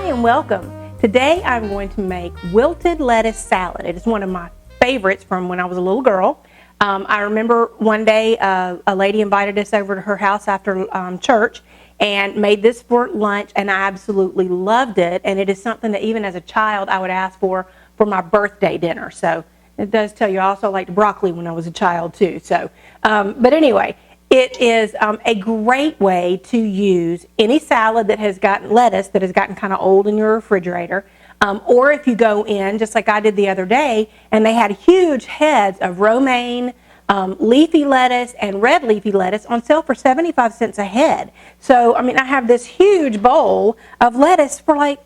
and welcome. Today I'm going to make wilted lettuce salad. It is one of my favorites from when I was a little girl. I remember one day a lady invited us over to her house after church and made this for lunch, and I absolutely loved it. And it is something that even as a child I would ask for my birthday dinner. So it does tell you I also liked broccoli when I was a child too. So, but anyway, it is a great way to use any salad that has gotten lettuce that has gotten kind of old in your refrigerator. Or if you go in, just like I did the other day, and they had huge heads of romaine, leafy lettuce, and red leafy lettuce on sale for 75 cents a head. So, I mean, I have this huge bowl of lettuce for like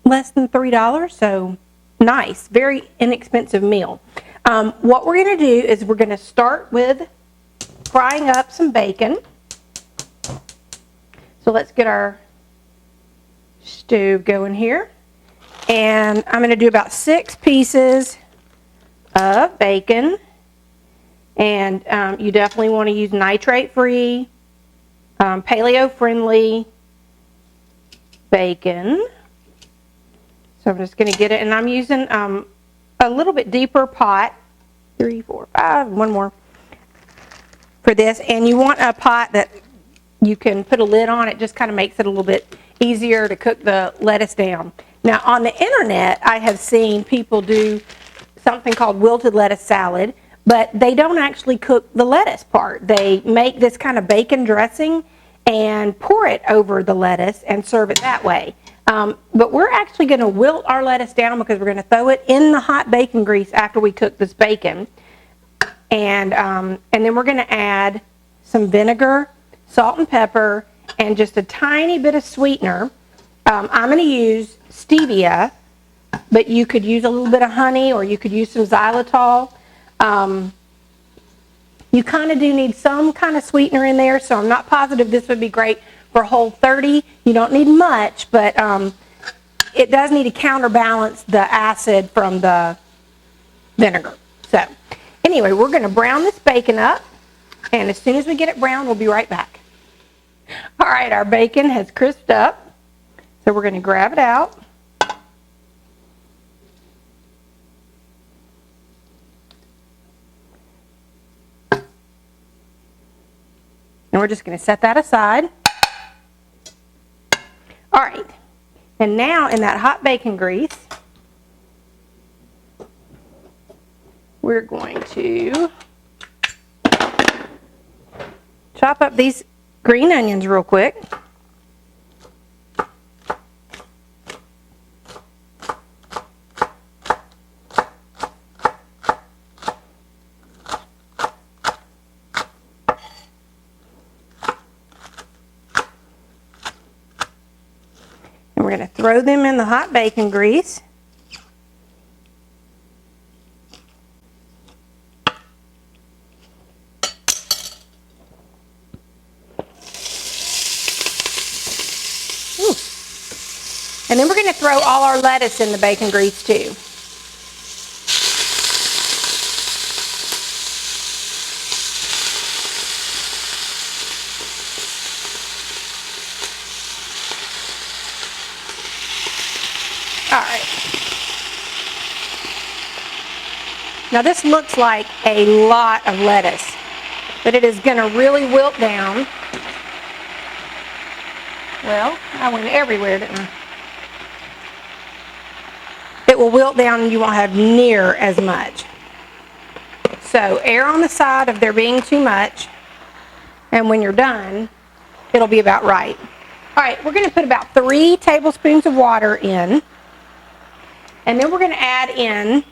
less than $3. So, nice, very inexpensive meal. What we're going to do is we're going to start with frying up some bacon. So let's get our stove going here. And I'm going to do about 6 pieces of bacon. And you definitely want to use nitrate-free, paleo-friendly bacon. So I'm just going to get it. And I'm using a little bit deeper pot. 3, 4, 5, one more. For this, and you want a pot that you can put a lid on. It just kind of makes it a little bit easier to cook the lettuce down. Now on the internet I have seen people do something called wilted lettuce salad, but they don't actually cook the lettuce part. They make this kind of bacon dressing and pour it over the lettuce and serve it that way. But we're actually going to wilt our lettuce down because we're going to throw it in the hot bacon grease after we cook this bacon. And then we're going to add some vinegar, salt and pepper, and just a tiny bit of sweetener. I'm going to use stevia, but you could use a little bit of honey or you could use some xylitol. You kind of do need some kind of sweetener in there, so I'm not positive this would be great for Whole30. You don't need much, but it does need to counterbalance the acid from the vinegar. So anyway, we're going to brown this bacon up, and as soon as we get it brown, we'll be right back. All right, our bacon has crisped up, so we're going to grab it out. And we're just going to set that aside. All right, and now in that hot bacon grease, we're going to chop up these green onions real quick. And we're going to throw them in the hot bacon grease. And then we're going to throw all our lettuce in the bacon grease too. All right. Now this looks like a lot of lettuce, but it is going to really wilt down. Well, I went everywhere, didn't I? It will wilt down and you won't have near as much. So err on the side of there being too much, and when you're done, it'll be about right. All right, we're going to put about 3 tablespoons of water in, and then we're going to add in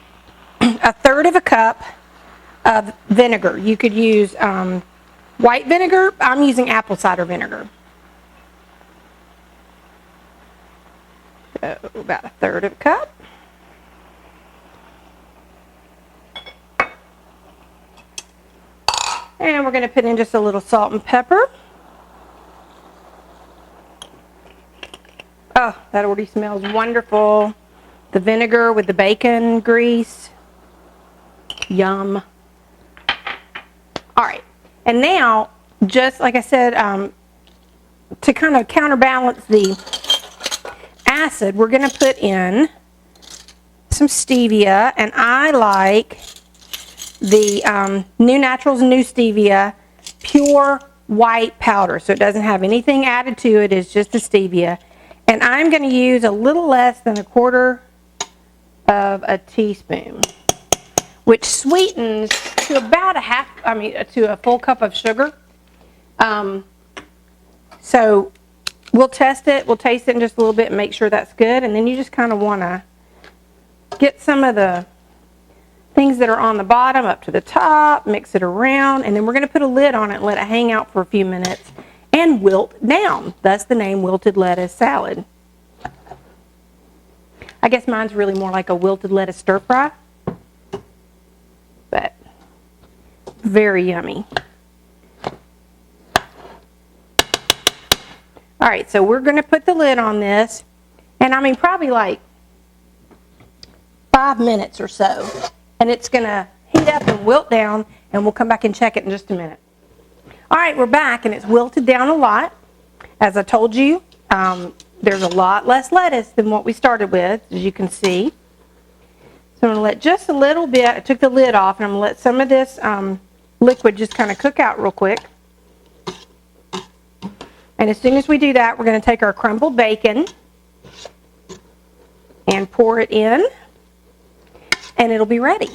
1/3 cup of vinegar. You could use white vinegar. I'm using apple cider vinegar. So about 1/3 cup. And we're going to put in just a little salt and pepper. Oh, that already smells wonderful. The vinegar with the bacon grease. Yum. All right. And now, just like I said, to kind of counterbalance the acid, we're going to put in some stevia, and I like the New Naturals New Stevia pure white powder, so it doesn't have anything added to it. It's just the stevia. And I'm going to use a little less than 1/4 of a teaspoon, which sweetens to about to a full cup of sugar. So we'll test it, we'll taste it in just a little bit and make sure that's good. And then you just kind of want to get some of the things that are on the bottom up to the top, mix it around, and then we're going to put a lid on it and let it hang out for a few minutes and wilt down. Thus the name Wilted Lettuce Salad. I guess mine's really more like a wilted lettuce stir fry, but very yummy. All right, so we're going to put the lid on this, and I mean probably like 5 minutes or so, and it's going to heat up and wilt down, and we'll come back and check it in just a minute. All right, we're back, and it's wilted down a lot. As I told you, there's a lot less lettuce than what we started with, as you can see. So I'm going to let just a little bit, I took the lid off, and I'm going to let some of this liquid just kind of cook out real quick. And as soon as we do that, we're going to take our crumbled bacon and pour it in, and it'll be ready.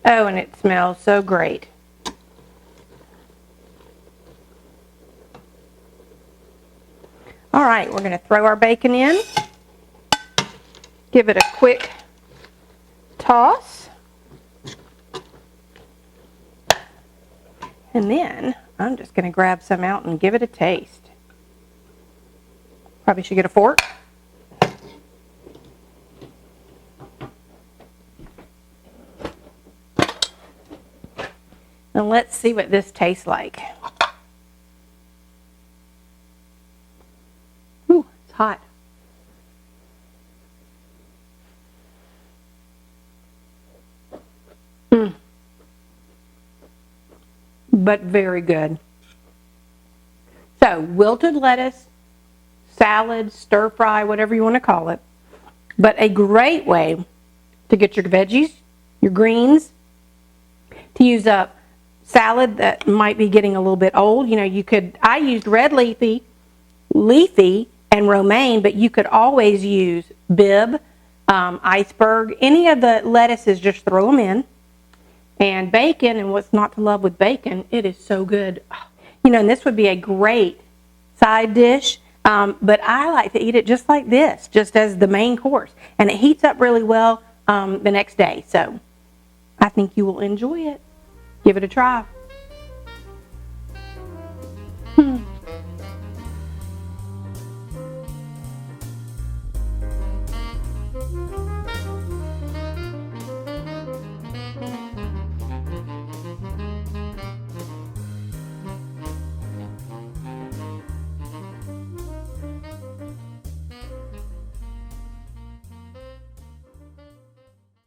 Oh, and it smells so great. All right, we're going to throw our bacon in. Give it a quick toss. And then I'm just going to grab some out and give it a taste. Probably should get a fork. And let's see what this tastes like. Ooh, it's hot. But very good. So, wilted lettuce, salad, stir fry, whatever you want to call it. But a great way to get your veggies, your greens, to use up salad that might be getting a little bit old. You know, I used red leafy, and romaine, but you could always use Bib, iceberg, any of the lettuces, just throw them in. And bacon, and what's not to love with bacon, it is so good. You know, and this would be a great side dish, but I like to eat it just like this, just as the main course. And it heats up really well the next day, so I think you will enjoy it. Give it a try.